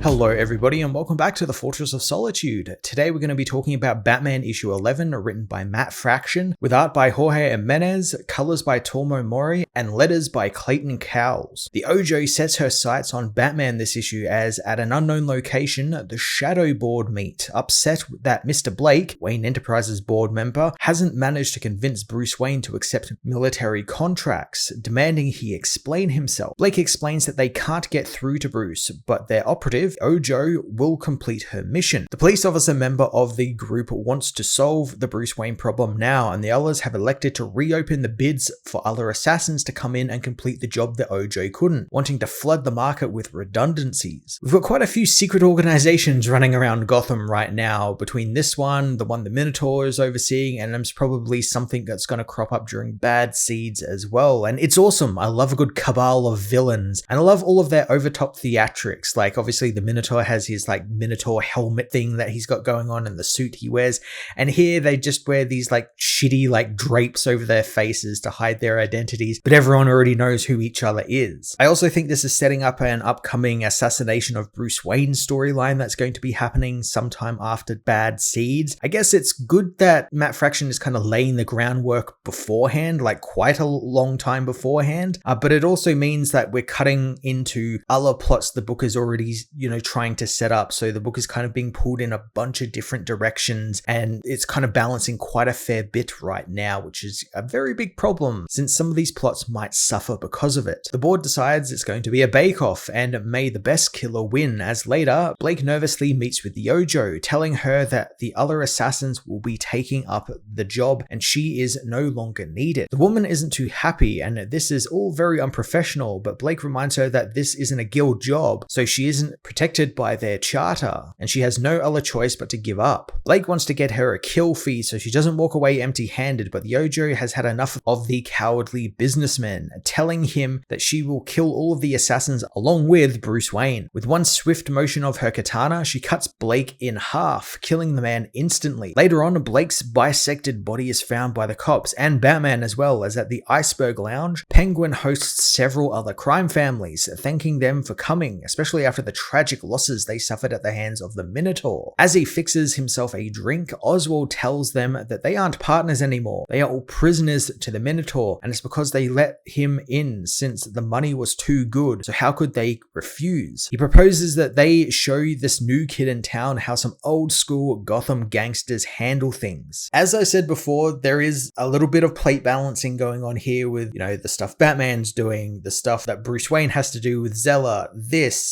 Hello everybody and welcome back to the Fortress of Solitude. Today we're going to be talking about Batman issue 11, written by Matt Fraction, with art by Jorge Jimenez, colors by Tormo Mori, and letters by Clayton Cowles. The OJO sets her sights on Batman this issue as, at an unknown location, the Shadow Board meet, upset that Mr. Blake, Wayne Enterprises board member, hasn't managed to convince Bruce Wayne to accept military contracts, demanding he explain himself. Blake explains that they can't get through to Bruce, but their operative, OJO, will complete her mission. The police officer member of the group wants to solve the Bruce Wayne problem now, and the others have elected to reopen the bids for other assassins to come in and complete the job that OJO couldn't, wanting to flood the market with redundancies. We've got quite a few secret organizations running around Gotham right now, between this one, the one the Minotaur is overseeing, and there's probably something that's going to crop up during Bad Seeds as well. And it's awesome. I love a good cabal of villains, and I love all of their overtop theatrics. Like, obviously the Minotaur has his like Minotaur helmet thing that he's got going on and the suit he wears, and here they just wear these like shitty like drapes over their faces to hide their identities, but everyone already knows who each other is. I also think this is setting up an upcoming assassination of Bruce Wayne storyline that's going to be happening sometime after Bad Seeds. I guess it's good that Matt Fraction is kind of laying the groundwork beforehand, like quite a long time beforehand, but it also means that we're cutting into other plots the book is already, trying to set up. So the book is kind of being pulled in a bunch of different directions, and it's kind of balancing quite a fair bit right now, which is a very big problem since some of these plots might suffer because of it. The board decides it's going to be a bake-off, and may the best killer win, as later Blake nervously meets with the OJO, telling her that the other assassins will be taking up the job and she is no longer needed. The woman isn't too happy, and this is all very unprofessional, but Blake reminds her that this isn't a guild job, so she isn't protected by their charter, and she has no other choice but to give up. Blake wants to get her a kill fee so she doesn't walk away empty-handed, but the OJO has had enough of the cowardly businessman, telling him that she will kill all of the assassins along with Bruce Wayne. With one swift motion of her katana, she cuts Blake in half, killing the man instantly. Later on, Blake's bisected body is found by the cops and Batman, as well as at the Iceberg Lounge. Penguin hosts several other crime families, thanking them for coming, especially after the tragic losses they suffered at the hands of the Minotaur. As he fixes himself a drink, Oswald tells them that they aren't partners anymore. They are all prisoners to the Minotaur, and it's because they let him in since the money was too good, so how could they refuse? He proposes that they show this new kid in town how some old school Gotham gangsters handle things. As I said before, there is a little bit of plate balancing going on here with, the stuff Batman's doing, the stuff that Bruce Wayne has to do with Zella,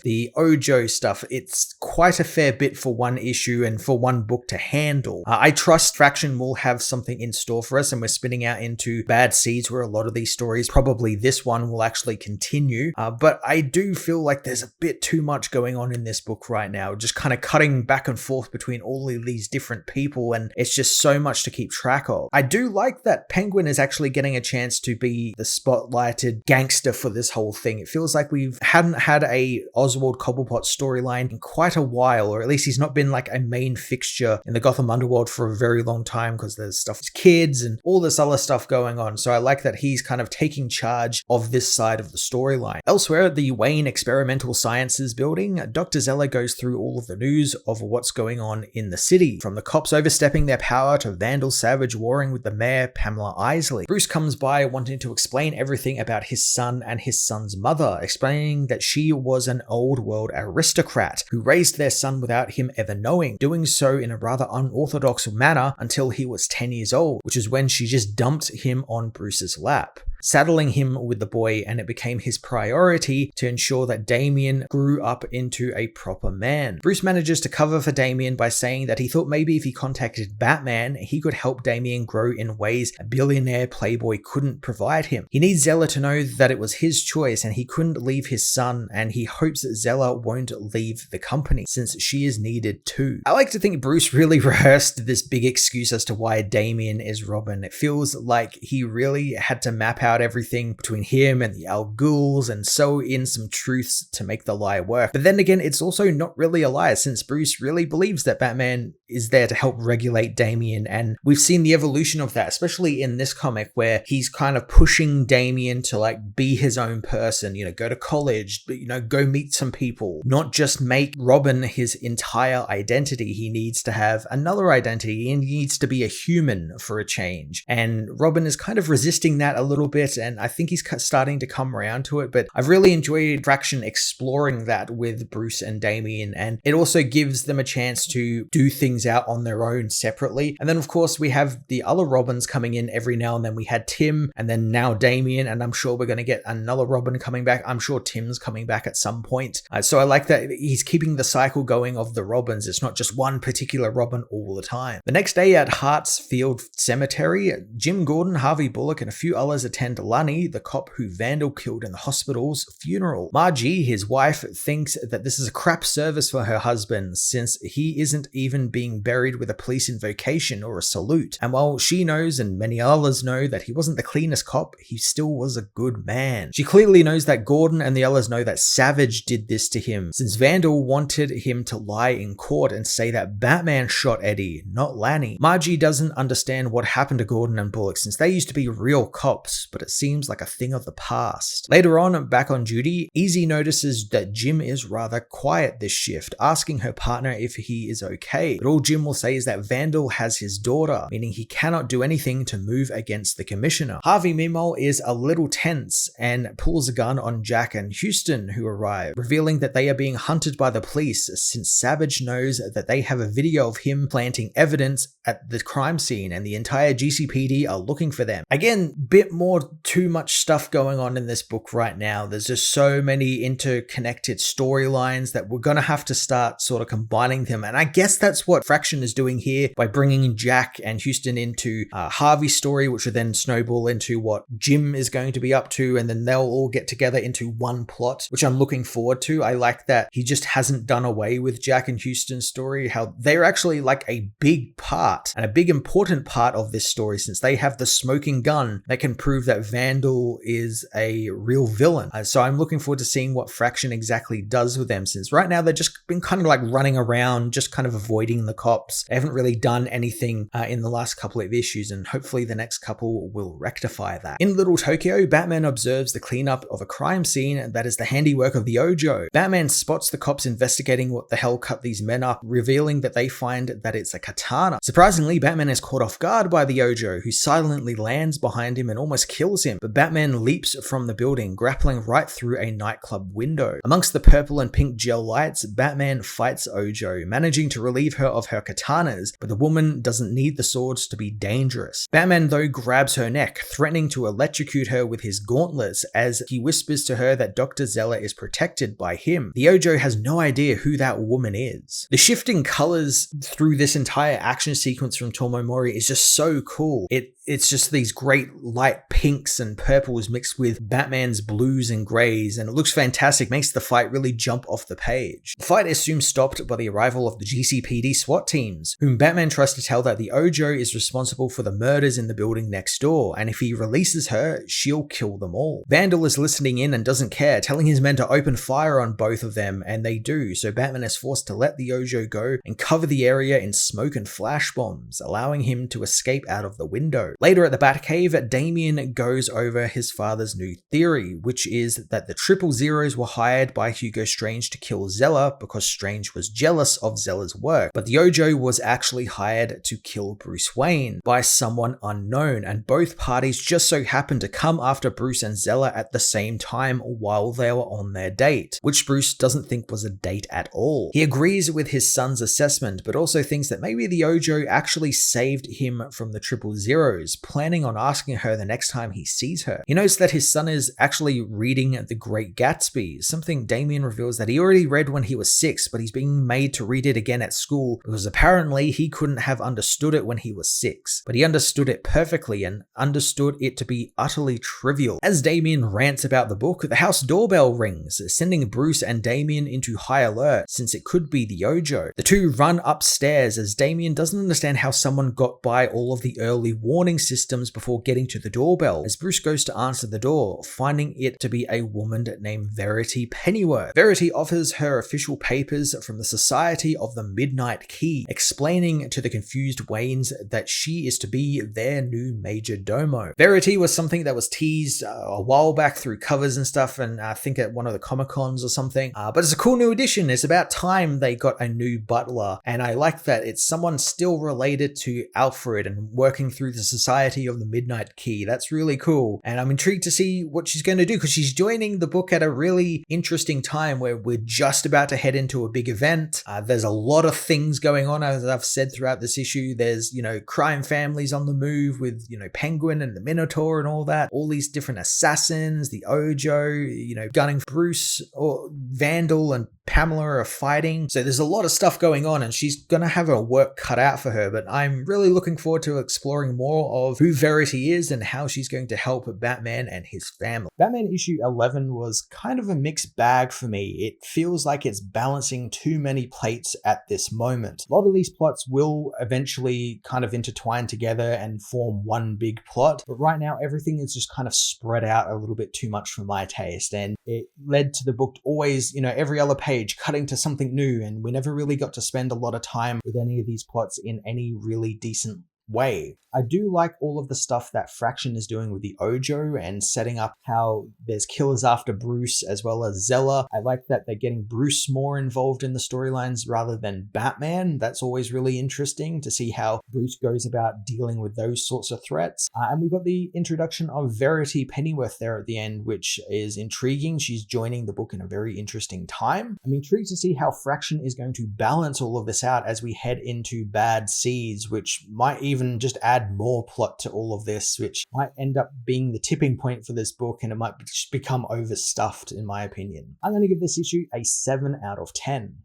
the OJO stuff. It's quite a fair bit for one issue and for one book to handle. I trust Fraction will have something in store for us, and we're spinning out into Bad Seeds where a lot of these stories, probably this one, will actually continue. But I do feel like there's a bit too much going on in this book right now, just kind of cutting back and forth between all of these different people, and it's just so much to keep track of. I do like that Penguin is actually getting a chance to be the spotlighted gangster for this whole thing. It feels like we hadn't had a Oswald Cobblepot storyline in quite a while, or at least he's not been like a main fixture in the Gotham underworld for a very long time, because there's stuff with kids and all this other stuff going on. So I like that he's kind of taking charge of this side of the storyline. Elsewhere at the Wayne Experimental Sciences building, Dr. Zella goes through all of the news of what's going on in the city, from the cops overstepping their power to Vandal Savage warring with the mayor, Pamela Isley. Bruce comes by wanting to explain everything about his son and his son's mother, explaining that she was an old world aristocrat who raised their son without him ever knowing, doing so in a rather unorthodox manner until he was 10 years old, which is when she just dumped him on Bruce's lap, saddling him with the boy, and it became his priority to ensure that Damian grew up into a proper man. Bruce manages to cover for Damian by saying that he thought maybe if he contacted Batman, he could help Damian grow in ways a billionaire playboy couldn't provide him. He needs Zella to know that it was his choice and he couldn't leave his son, and he hopes that Zella won't leave the company since she is needed too. I like to think Bruce really rehearsed this big excuse as to why Damian is Robin. It feels like he really had to map out everything between him and the Al Ghouls and sew in some truths to make the lie work. But then again, it's also not really a lie, since Bruce really believes that Batman is there to help regulate Damian, and we've seen the evolution of that, especially in this comic where he's kind of pushing Damian to like be his own person, go to college, go meet some people, not just make Robin his entire identity. He needs to have another identity. He needs to be a human for a change. And Robin is kind of resisting that a little bit, and I think he's starting to come around to it, but I've really enjoyed Fraction exploring that with Bruce and Damian, and it also gives them a chance to do things out on their own separately. And then of course we have the other Robins coming in every now and then. We had Tim, and then now Damian, and I'm sure we're going to get another Robin coming back. I'm sure Tim's coming back at some point. So I like that he's keeping the cycle going of the Robins. It's not just one particular Robin all the time. The next day at Hartsfield Cemetery, Jim Gordon, Harvey Bullock, and a few others attend Lunny, the cop who Vandal killed in the hospital's funeral. Margie, his wife, thinks that this is a crap service for her husband since he isn't even being buried with a police invocation or a salute. And while she knows and many others know that he wasn't the cleanest cop, he still was a good man. She clearly knows that Gordon and the others know that Savage did this to him, since Vandal wanted him to lie in court and say that Batman shot Eddie, not Lanny. Margie doesn't understand what happened to Gordon and Bullock since they used to be real cops, but it seems like a thing of the past. Later on, back on duty, Easy notices that Jim is rather quiet this shift, asking her partner if he is okay, but all Jim will say is that Vandal has his daughter, meaning he cannot do anything to move against the commissioner. Harvey, meanwhile, is a little tense and pulls a gun on Jack and Houston, who arrive, revealing that they are being hunted by the police since Savage knows that they have a video of him planting evidence at the crime scene and the entire GCPD are looking for them. Again, bit more too much stuff going on in this book right now. There's just so many interconnected storylines that we're going to have to start sort of combining them. And I guess that's what Fraction is doing here by bringing Jack and Houston into Harvey's story, which will then snowball into what Jim is going to be up to. And then they'll all get together into one plot, which I'm looking forward to. I like that he just hasn't done away with Jack and Houston's story, how they're actually like a big part and a big important part of this story, since they have the smoking gun that can prove that Vandal is a real villain. So I'm looking forward to seeing what Fraction exactly does with them, since right now they've just been kind of like running around, just kind of avoiding the cops. They haven't really done anything in the last couple of issues, and hopefully the next couple will rectify that. In Little Tokyo, Batman observes the cleanup of a crime scene that is the handiwork of the OJO. Batman spots the cops investigating what the hell cut these men up, revealing that they find that it's a katana. Surprisingly, Batman is caught off guard by the OJO, who silently lands behind him and almost kills him, but Batman leaps from the building, grappling right through a nightclub window. Amongst the purple and pink gel lights, Batman fights OJO, managing to relieve her of her katanas, but the woman doesn't need the swords to be dangerous. Batman, though, grabs her neck, threatening to electrocute her with his gauntlets as he whispers to her that Dr. Zella is protected by him. The OJO has no idea who that woman is. The shifting colors through this entire action sequence from Tomomori is just so cool. It's just these great light pinks and purples mixed with Batman's blues and grays, and it looks fantastic, makes the fight really jump off the page. The fight is soon stopped by the arrival of the GCPD SWAT teams, whom Batman tries to tell that the OJO is responsible for the murders in the building next door, and if he releases her, she'll kill them all. Vandal is listening in and doesn't care, telling his men to open fire on both of them, and they do, so Batman is forced to let the OJO go and cover the area in smoke and flash bombs, allowing him to escape out of the window. Later at the Batcave, Damian goes over his father's new theory, which is that the 000s were hired by Hugo Strange to kill Zella because Strange was jealous of Zella's work, but the OJO was actually hired to kill Bruce Wayne by someone unknown, and both parties just so happened to come after Bruce and Zella at the same time while they were on their date, which Bruce doesn't think was a date at all. He agrees with his son's assessment, but also thinks that maybe the OJO actually saved him from the 000s, planning on asking her the next time he sees her. He notes that his son is actually reading The Great Gatsby, something Damian reveals that he already read when he was 6, but he's being made to read it again at school because apparently he couldn't have understood it when he was 6, but he understood it perfectly and understood it to be utterly trivial. As Damian rants about the book, the house doorbell rings, sending Bruce and Damian into high alert since it could be the OJO. The two run upstairs as Damian doesn't understand how someone got by all of the early warning warning systems before getting to the doorbell as Bruce goes to answer the door, finding it to be a woman named Verity Pennyworth. Verity offers her official papers from the Society of the Midnight Key, explaining to the confused Waynes that she is to be their new major domo. Verity was something that was teased a while back through covers and stuff, and I think at one of the Comic Cons or something, but it's a cool new addition. It's about time they got a new butler, and I like that it's someone still related to Alfred and working through the Society of the Midnight Key. That's really cool, and I'm intrigued to see what she's going to do, because she's joining the book at a really interesting time where we're just about to head into a big event. There's a lot of things going on, as I've said throughout this issue. There's, crime families on the move with, Penguin and the Minotaur and all that. All these different assassins, the OJO, gunning Bruce, or Vandal and Pamela are fighting. So there's a lot of stuff going on, and she's going to have her work cut out for her, but I'm really looking forward to exploring more of who Verity is and how she's going to help Batman and his family. Batman issue 11 was kind of a mixed bag for me. It feels like it's balancing too many plates at this moment. A lot of these plots will eventually kind of intertwine together and form one big plot, but right now everything is just kind of spread out a little bit too much for my taste, and it led to the book always, every other page cutting to something new, and we never really got to spend a lot of time with any of these plots in any really decent way. I do like all of the stuff that Fraction is doing with the OJO and setting up how there's killers after Bruce as well as Zella. I like that they're getting Bruce more involved in the storylines rather than Batman. That's always really interesting to see how Bruce goes about dealing with those sorts of threats. And we've got the introduction of Verity Pennyworth there at the end, which is intriguing. She's joining the book in a very interesting time. I'm intrigued to see how Fraction is going to balance all of this out as we head into Bad Seeds, which might even just add more plot to all of this, which might end up being the tipping point for this book, and it might just become overstuffed in my opinion. I'm going to give this issue a 7 out of 10.